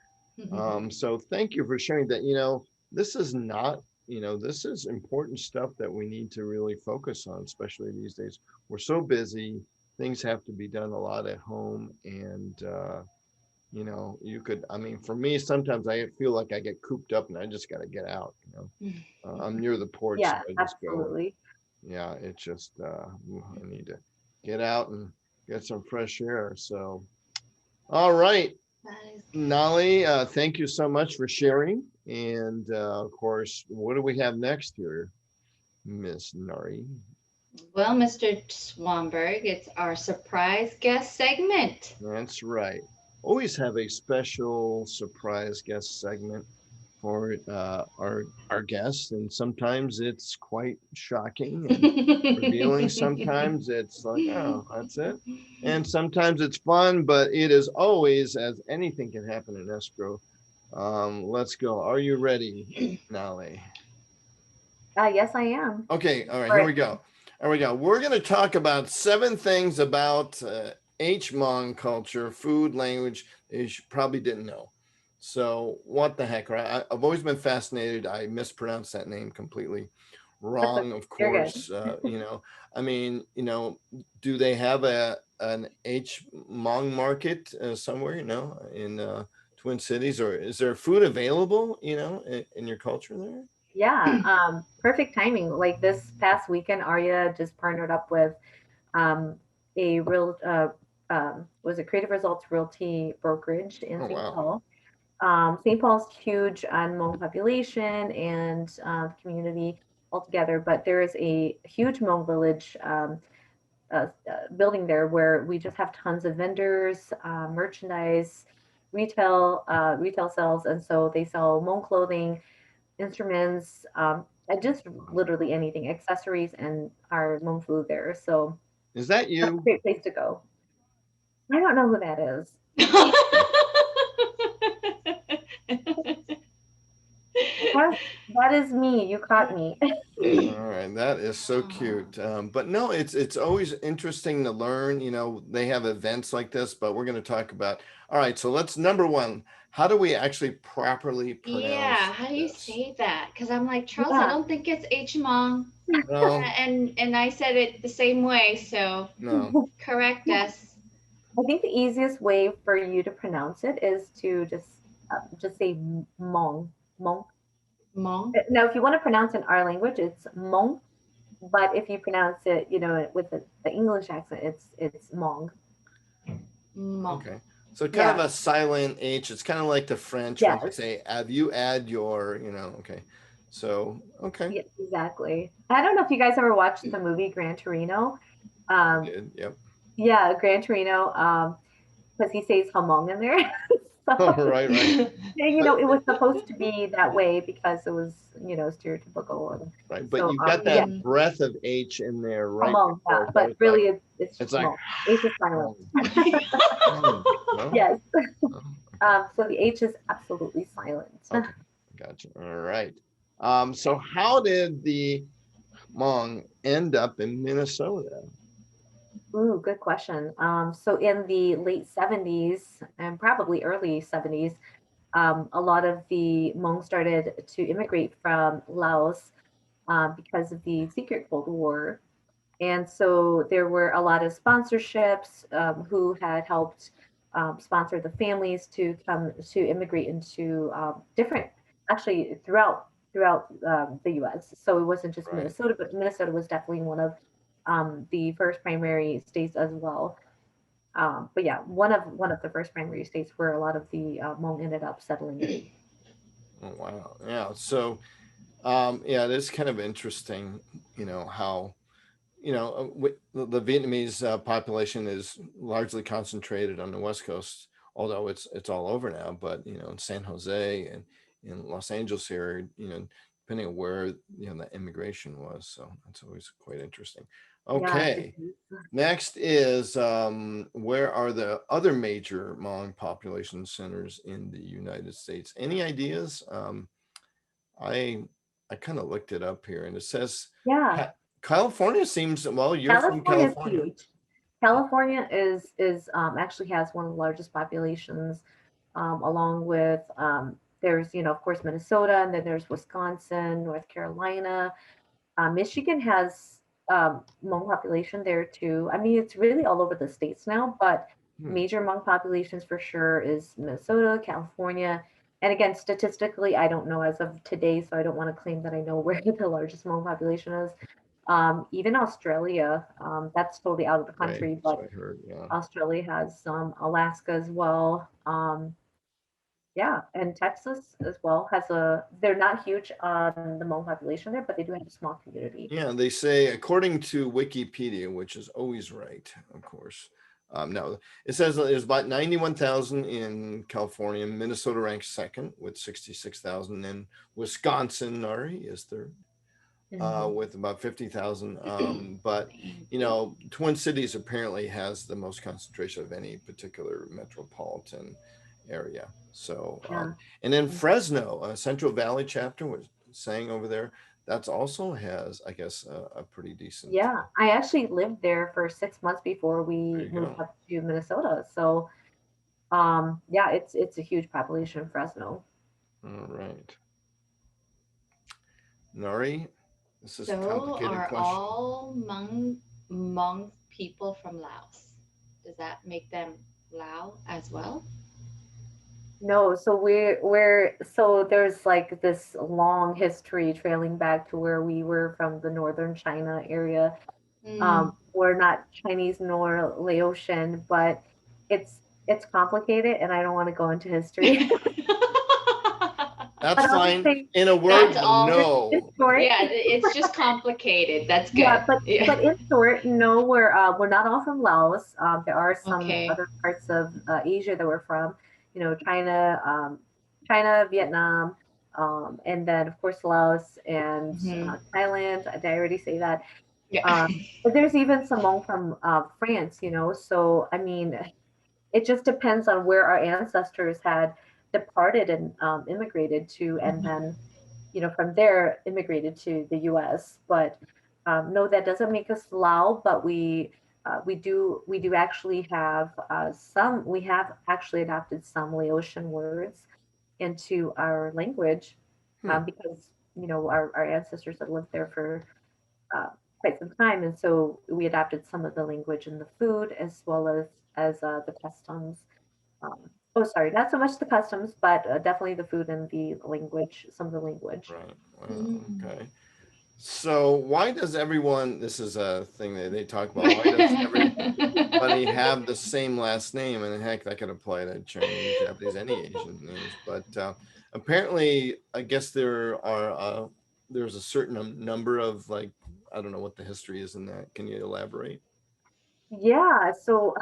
So thank you for sharing that. This is not, this is important stuff that we need to really focus on, especially these days. We're so busy, things have to be done a lot at home. And, I mean, for me, sometimes I feel like I get cooped up and I just got to get out. I'm near the porch, so Yeah, I just go. absolutely. Yeah, it's just, I need to get out and get some fresh air. So, all right. That is Nalee, thank you so much for sharing. And of course, what do we have next here, Miss Narhee? well, Mr. Swanberg, it's our surprise guest segment. That's right. Always have a special surprise guest segment for our guests, and sometimes it's quite shocking and revealing. Sometimes it's like, oh, that's it. And sometimes it's fun, but it is always, as anything can happen in escrow. Let's go. Are you ready, Nalee? Yes, I am. Okay, all right, All here right. we go. Here we go. We're going to talk about 7 things about Hmong culture, food, language that you probably didn't know. So, what the heck, right? I've always been fascinated. I mispronounced that name completely wrong, of You're good. course. I mean, do they have an Hmong market somewhere, in Twin Cities, or is there food available, in your culture there? Yeah, perfect timing. Like this past weekend, AREAA just partnered up with um, a real was it Creative Results Realty brokerage in Oh, St. wow. Paul. St. Paul's huge on Hmong population and community altogether, but there is a huge Hmong village building there where we just have tons of vendors, merchandise, retail sales, and so they sell Hmong clothing, instruments, and just literally anything, accessories, and our Hmong food there. So Is that that's a you? great place to go. I don't know who that is. Yes, that is me. You caught me. All right, that is so cute. But no, it's always interesting to learn. They have events like this, but we're going to talk about. All right, so let's number one. How do we actually properly Yeah, pronounce how do you this? say that? Because I'm like, Charles, I Yeah. don't think it's Hmong. No, And I said it the same way, so no. correct us. I think the easiest way for you to pronounce it is to just say Hmong. Hmong. Hmong? Now, if you want to pronounce in our language, it's Hmong. but if you pronounce it, with the English accent, it's Hmong. Hmong. Okay. So kind of a silent H. It's kind of like the French when they Yes. say, have you add your, okay. So, okay. Yeah, exactly. I don't know if you guys ever watched the movie Gran Torino. I Um, did. Yep. yeah, Gran Torino, because he says Homong in there. Oh, So, right, right. it was supposed to be that way because it was, stereotypical. And Right. But so, you got yeah, that breath of H in there right Homong, yeah, before. So but it's like, really it's it's like, Homong. H is silent. well, Yes. okay. So the H is absolutely silent. Okay. Gotcha. All right. So how did the Hmong end up in Minnesota? Ooh, good question. So in the late 70s and probably early 70s, a lot of the Hmong started to immigrate from Laos because of the secret Cold War. And so there were a lot of sponsorships who had helped sponsor the families to come to immigrate into different, actually throughout the U.S. So it wasn't just Right. Minnesota, but Minnesota was definitely one of the first primary states as well. But yeah, one of the first primary states where a lot of the Hmong ended up settling in. Oh, wow. Yeah. So, yeah, it is kind of interesting, how, the Vietnamese population is largely concentrated on the West Coast, although it's all over now. But in San Jose and in Los Angeles here, depending on where the immigration was, so that's always quite interesting. Yeah, Okay, next is where are the other major Hmong population centers in the United States? Any ideas? I I kind of looked it up here, and it says yeah. California seems, well, you're from California is California. huge. California is actually has one of the largest populations, along with there's of course Minnesota, and then there's Wisconsin, North Carolina, Michigan has Hmong population there too. I mean, it's really all over the states now, but Hmm, major Hmong populations for sure is Minnesota, California. And again, statistically, I don't know as of today, so I don't want to claim that I know where the largest Hmong population is. Even Australia, that's totally out of the right. country, So but I heard, yeah. Australia has some, Alaska as well. Yeah, and Texas as well they're not huge on the Hmong population there, but they do have a small community. Yeah, they say, according to Wikipedia, which is always right, of course. No, it says there's about 91,000 in California. Minnesota ranks second with 66,000. And Wisconsin, Narhee, is third Mhm. with about 50,000. But, Twin Cities apparently has the most concentration of any particular metropolitan area. So, Yeah. and then Fresno, Central Valley chapter was saying over there, that's also has, I guess, a pretty decent. Yeah, I actually lived there for 6 months before There we you moved go. up to Minnesota. So, yeah, it's a huge population, Fresno. All right. Nari, this is a So complicated are question. all Hmong people from Laos? Does that make them Lao as well? No, so so there's like this long history trailing back to where we were from the northern China area. Mm. We're not Chinese nor Laotian, but it's complicated, and I don't want to go into history. That's But I'll just fine. say In a That's word, all. in no. short, Yeah, it's just complicated. That's yeah, good. but Yeah. but in short, no, we're not all from Laos. There are some Okay. other parts of Asia that we're from. China, China, Vietnam, and then of course Laos and Hmm. Thailand. Did I already say that? Yeah. But there's even some Hmong from France. So I mean, it just depends on where our ancestors had departed and immigrated to, and Mhm. then from there immigrated to the U.S. But no, that doesn't make us Lao, but we do actually have some. We have actually adopted some Laotian words into our language Hmm. because our ancestors had lived there for uh, quite some time, and so we adopted some of the language and the food as well as the customs. Oh, sorry, not so much the customs, but definitely the food and the language, some of the language. Right. Wow. Mm. Okay. So why does everyone, this is a thing that they talk about, why does everybody have the same last name? And heck, that could apply to Chinese, Japanese, any Asian names. But apparently, I guess there's a certain number of, like, I don't know what the history is in that. Can you elaborate? Yeah, so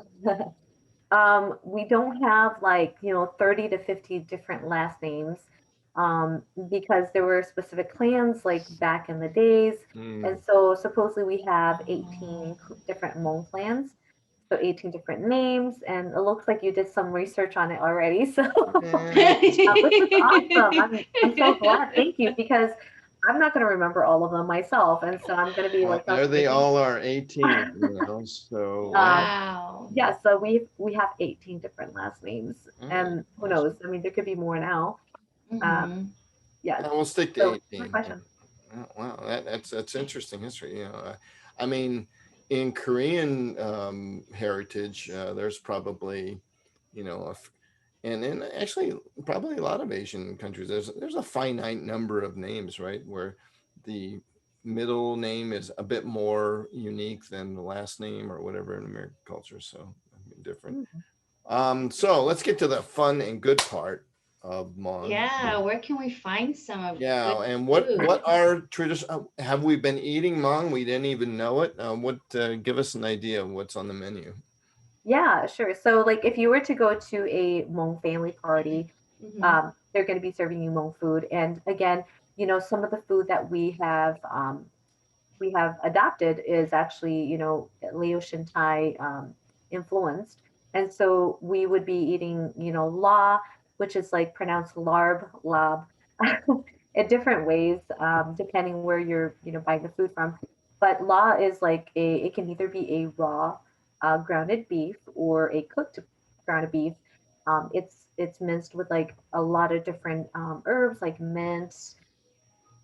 we don't have like, 30 to 50 different last names because there were specific clans like back in the days. And so supposedly we have 18 different Hmong clans, so 18 different names. And it looks like you did some research on it already. So, which is awesome. I'm so glad. Thank you, because I'm not going to remember all of them myself. And so I'm going to be Well, like, there they all are, 18. So Wow. yeah, so we have 18 different last names, and who awesome. knows? I mean, there could be more now. Mhm. Yeah. We'll stick to So, good 18. question. Wow, that's interesting history. I mean, in Korean heritage, there's probably, and actually probably a lot of Asian countries. There's a finite number of names, right? Where the middle name is a bit more unique than the last name or whatever in American culture. So I mean, different. So let's get to the fun and good part of Hmong. Yeah, where can we find some of Yeah, good and food? what are traditional? Have we been eating Hmong? We didn't even know it. Give us an idea of what's on the menu. Yeah, sure. So, like, if you were to go to a Hmong family party, Mhm. they're going to be serving you Hmong food. And again, some of the food that we have adopted is actually, Laotian Thai influenced. And so we would be eating, la, which is like pronounced larb, lab, in different ways, depending where you're, buying the food from. But la is like it can either be a raw grounded beef or a cooked grounded beef. It's minced with like a lot of different herbs like mint,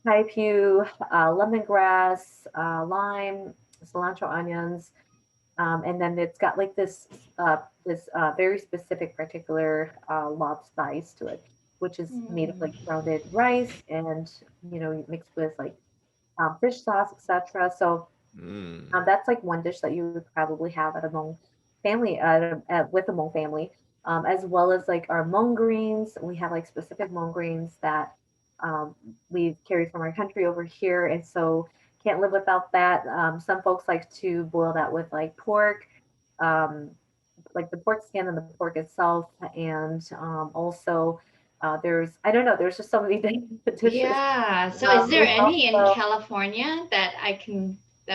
Taipu, lemongrass, lime, cilantro, onions, and then it's got like this very specific particular lob spice to it, which is made of Mm. like grounded rice and mixed with like fish sauce, etc. So that's like one dish that you would probably have at a Hmong family, with a Hmong family, as well as like our Hmong greens. We have like specific Hmong greens that we've carried from our country over here, and so can't live without that. Some folks like to boil that with like pork, um, like the pork skin and the pork itself, and also there's I don't know, there's just so many different dishes. Yeah. So is there There's any in also California that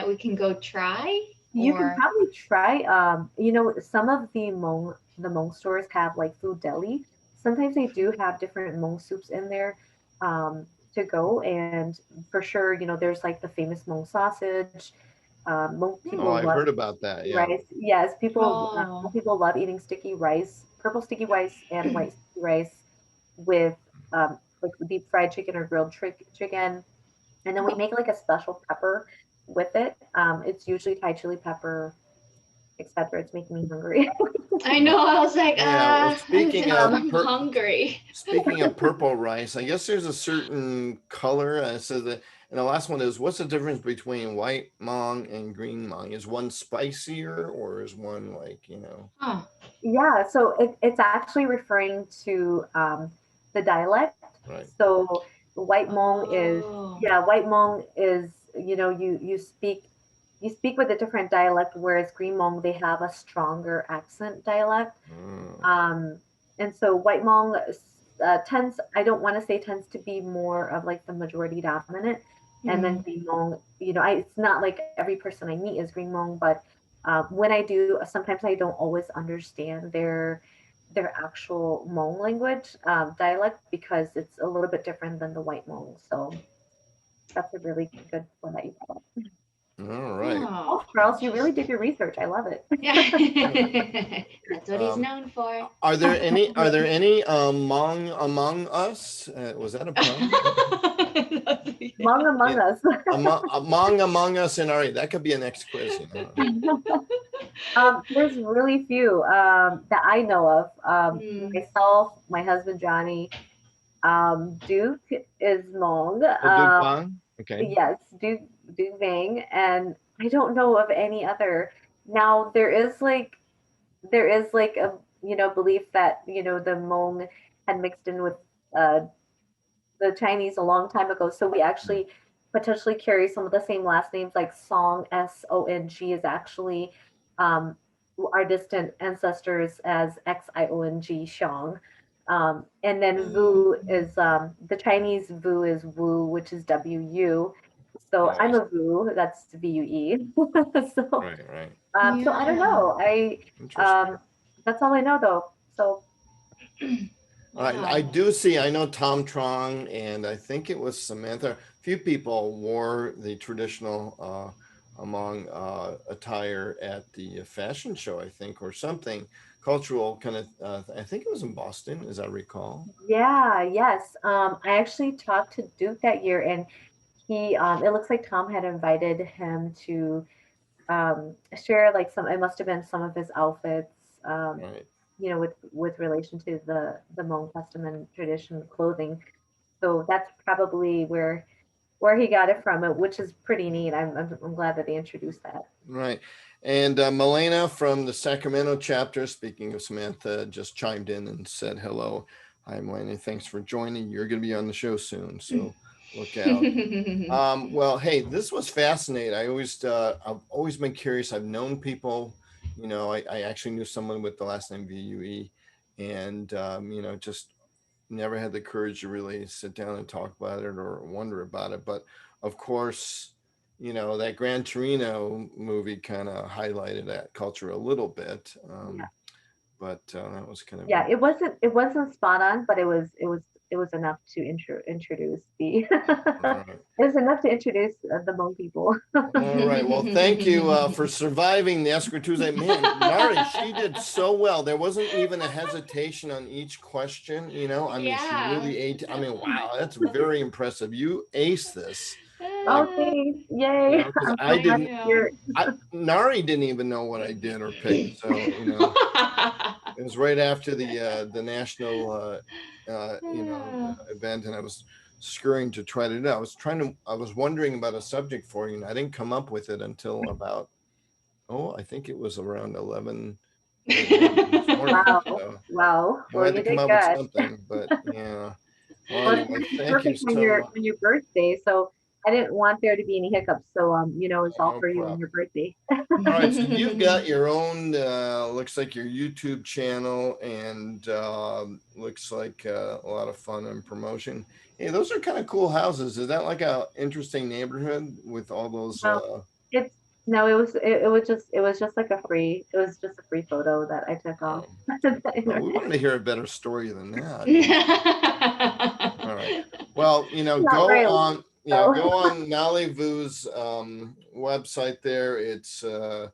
we can go try? You can Or probably try, some of the Hmong stores have like food deli. Sometimes they do have different Hmong soups in there to go, and for sure, there's like the famous Hmong sausage. Hmong Oh, people I've love heard about that. sticky Yeah. rice. Yes, oh. Hmong people love eating sticky rice, purple sticky rice and white sticky rice with like deep fried chicken or grilled chicken, and then we make like a special pepper with it. It's usually Thai chili pepper, etc. It's making me hungry. I know. I was like, Yeah. Well, I'm hungry. speaking of purple rice, I guess there's a certain color. So and the last one is, what's the difference between white Hmong and green Hmong? Is one spicier or is one like, Huh. Yeah, so it's actually referring to the dialect. right? So white Hmong is Oh. yeah, white Hmong is you speak with a different dialect, whereas green Hmong they have a stronger accent dialect. Mm. Um, and so white Hmong tends, I don't want to say tends to be more of like the majority dominant. And then Mhm. green Hmong, it's not like every person I meet is green Hmong, but when I do, sometimes I don't always understand their actual Hmong language dialect because it's a little bit different than the white Hmong. So that's a really good one that you brought up. All right. Oh, Oh, Charles, you really did interesting. your research. I love it. Yeah. That's what he's Um, known for. are there any Hmong among us? Was that a pun? Among In, us. among us in our, that could be a next quiz. There's really few that I know of. Hmm. Myself, my husband Johnny, Duke is Hmong. Oh, Duke Bang? Okay. Yes, Du Vang, and I don't know of any other. Now there is like a belief that the Hmong had mixed in with uh, the Chinese a long time ago. So we actually potentially carry some of the same last names, like Song, Song is actually um, our distant ancestors as Xiong, Xiong. And then Vu is the Chinese Vu is Wu, which is Wu. So I'm Nice. a Vu, that's Vue. so Right. so I don't Yeah. know. Interesting. That's all I know though. So All right. I Wow. do see, I know Tom Trong and I think it was Samantha. A few people wore the traditional Hmong attire at the fashion show, I think, or something cultural kind of. I think it was in Boston, as I recall. yeah, yes. I actually talked to Duke that year, and he it looks like Tom had invited him to share like some. It must have been some of his outfits, Right. with relation to the Hmong custom and tradition clothing. So that's probably where he got it from, which is pretty neat. I'm glad that they introduced that. Right. And Milena from the Sacramento chapter, speaking of Samantha, just chimed in and said hello. Hi, Milena. Thanks for joining. You're going to be on the show soon. So look out. Well, hey, this was fascinating. I've always been curious. I've known people, I actually knew someone with the last name Vue, and just never had the courage to really sit down and talk about it or wonder about it. But of course, that Gran Torino movie kind of highlighted that culture a little bit. Yeah. But that was kind of Yeah, it wasn't spot on, but it was enough to introduce the all it right. was enough to introduce the Hmong people. All right. Well, thank you for surviving the Escrow Tuesday. Man, Narhee, she did so well. There wasn't even a hesitation on each question. I mean, she Yeah. really ate. I mean, wow, that's very impressive. You aced this. Like, Oh, thanks! Yay! because I'm I so glad to didn't, hear. Narhee didn't even know what I did or picked. So, it was right after the national event, and I was scurrying to try to do. I was wondering about a subject for you, and I didn't come up with it until about I think it was around 11 a.m. this morning. Wow, So wow. I Well, had to you come did up with good. something, but yeah. Well, Well, it's anyway, gonna be thank you perfect on so your much. on your birthday, so I didn't want there to be any hiccups. So it's all No for you on problem. your birthday. All right, so you've got your own, looks like your YouTube channel, and looks like a lot of fun and promotion. Hey, those are kind of cool houses. Is that like a interesting neighborhood with all those? No, it's no, it was just like a free photo that I took off Oh, the well, we internet. wanted to hear a better story than that. All right. Well, Not go really. on. Yeah, So go on Nalee Vue's website there. It's well,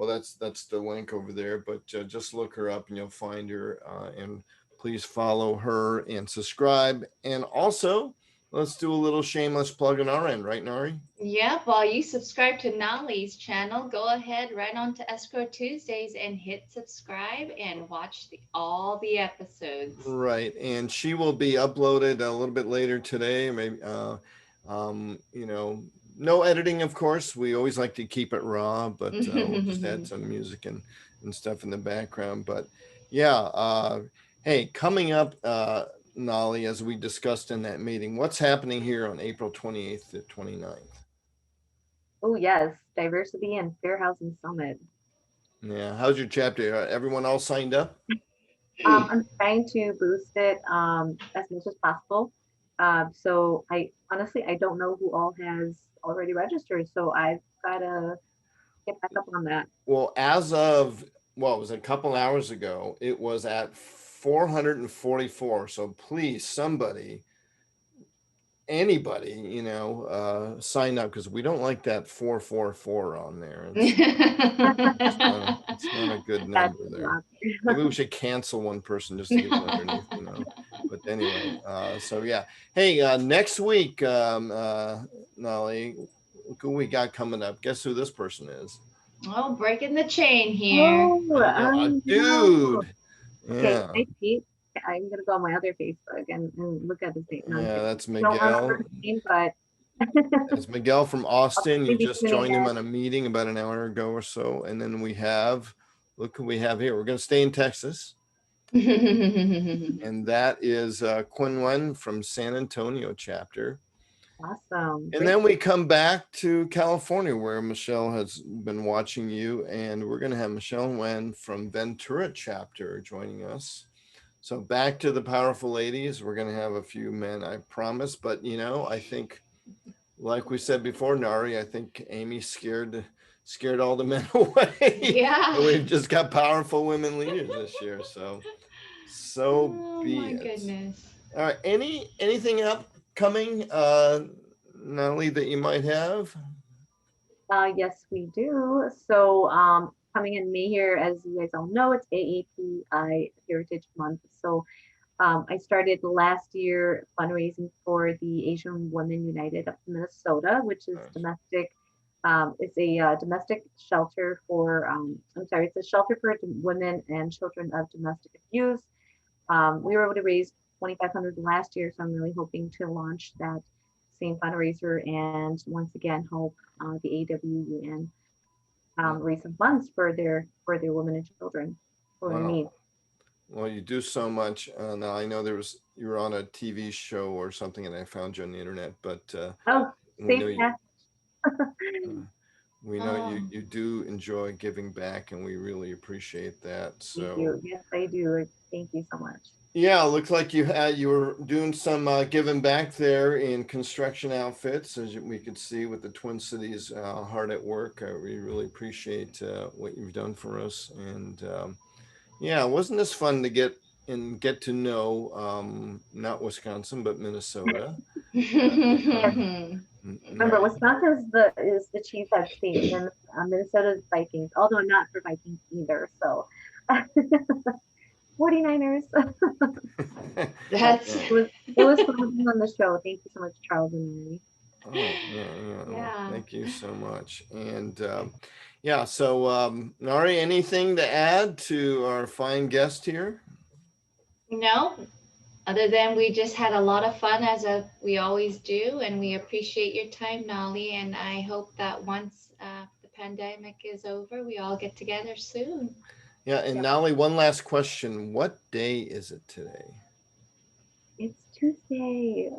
that's the link over there. But just look her up and you'll find her. And please follow her and subscribe. And also, let's do a little shameless plug on our end, right, Nari? Yep, while you subscribe to Nalee's channel, go ahead right on to Escrow Tuesdays and hit subscribe and watch all the episodes. Right, and she will be uploaded a little bit later today. Maybe, no editing, of course. We always like to keep it raw, but we'll just add some music and stuff in the background. But yeah, hey, coming up, Nalee, as we discussed in that meeting, what's happening here on April 28th to 29th? oh yes, diversity and fair housing summit. Yeah, how's your chapter? Everyone all signed up? I'm trying to boost it as much as possible. So I honestly I don't know who all has already registered, so I've gotta get back up on that. Well, as of it was a couple hours ago, it was at 444. So please, somebody, anybody, sign up because we don't like that 444 on there. It's not a good That's number a there. lot. Maybe we should cancel one person just to get it underneath, But anyway, so yeah. Hey, next week, Nolly, look who we got coming up. Guess who this person is? Oh, breaking the chain here. Oh, I know, a no. dude. Okay, Yeah. I see. I'm gonna go on my other Facebook and look at his name. No, I'm Yeah, kidding. that's I don't remember Miguel. his name, but That's Miguel from Austin. You Maybe just tuning joined him in. on a meeting about an hour ago or so. And then we have, look who we have here. We're going to stay in Texas. And that is Nguyen from San Antonio chapter. Awesome. And then we come back to California, where Michelle has been watching you. And we're going to have Michelle Nguyen from Ventura chapter joining us. So back to the powerful ladies. We're going to have a few men, I promise. But, you know, I think, like we said before, Narhee, I think Amy scared all the men away. Yeah. And we've just got powerful women leaders this year. So Oh be my it. goodness. All right. Anything upcoming, Nalee, that you might have? Yes, we do. So coming in May here, as you guys all know, it's AAPI Heritage Month. So I started last year fundraising for the Asian Women United of Minnesota, which is domestic. It's a domestic shelter for, it's a shelter for women and children of domestic abuse. We were able to raise $2,500 last year, so I'm really hoping to launch that same fundraiser and once again help the AWUN raise some funds for their women and children who are in need. Well, you do so much. Now I know you were on a TV show or something, and I found you on the internet. But we know you do enjoy giving back, and we really appreciate that. So thank you. Yes, I do. Thank you so much. Yeah, it looks like you were doing some giving back there in construction outfits, as we could see with the Twin Cities hard at work. We really appreciate what you've done for us, and yeah, wasn't this fun to get to know not Wisconsin but Minnesota? Remember, Wisconsin is the cheesehead state, and Minnesota's Vikings. Although not for Vikings either. So 49ers. It was fun being on the show. Thank you so much, Charles and Mary. Oh, yeah. Well, thank you so much. And yeah, so Narhee, anything to add to our fine guest here? No, other than we just had a lot of fun we always do, and we appreciate your time, Nalee, and I hope that once the pandemic is over, we all get together soon. Yeah, and Nalee, one last question. What day is it today? It's Tuesday.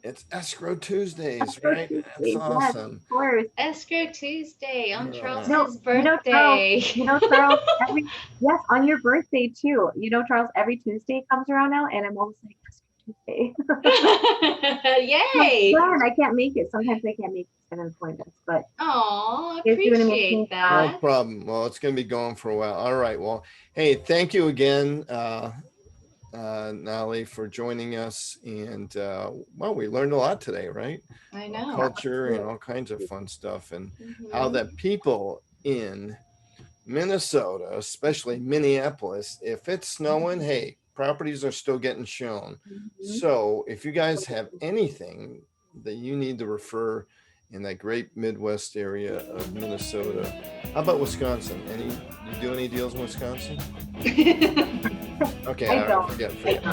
It's Escrow Tuesdays, right? That's awesome. Yes, of course. Escrow Tuesday on Charles's birthday. Charles, yes, on your birthday too. Charles, every Tuesday comes around now, and I'm always like, Tuesday. Yay! I can't make it. Sometimes I can't make appointments, but appreciate that. No problem. Well, it's going to be going for a while. All right. Well, hey, thank you again, Nalee, for joining us. And well, we learned a lot today, right? I know. Culture and all kinds of fun stuff, and how that people in Minnesota, especially Minneapolis, if it's snowing, hey, properties are still getting shown. So if you guys have anything that you need to refer in that great Midwest area of Minnesota, how about Wisconsin? You do any deals in Wisconsin? Okay, all right, forget it.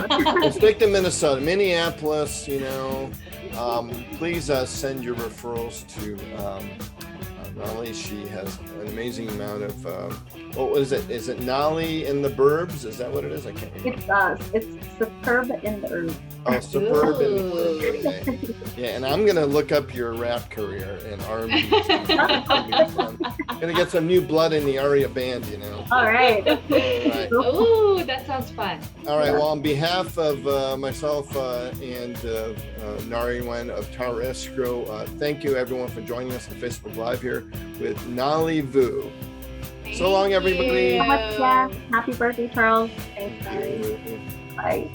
We'll stick to Minnesota, Minneapolis. Please send your referrals to Nalee. She has an amazing amount of what was it? Is it Nalee in the Burbs? Is that what it is? I can't remember. It's Superb in the Herbs. Oh, Superb in the Herbs. Okay. Yeah, and I'm gonna look up your rap career in R&B. Gonna get some new blood in the AREAA band, All right. Ooh, that sounds fun. All right. Well, on behalf of myself and Narhee Nguyen of Tower Escrow, thank you everyone for joining us on Facebook Live here with Nalee Vue. So long, everybody. Thank you so much, Happy birthday, Charles. Thanks, Bye.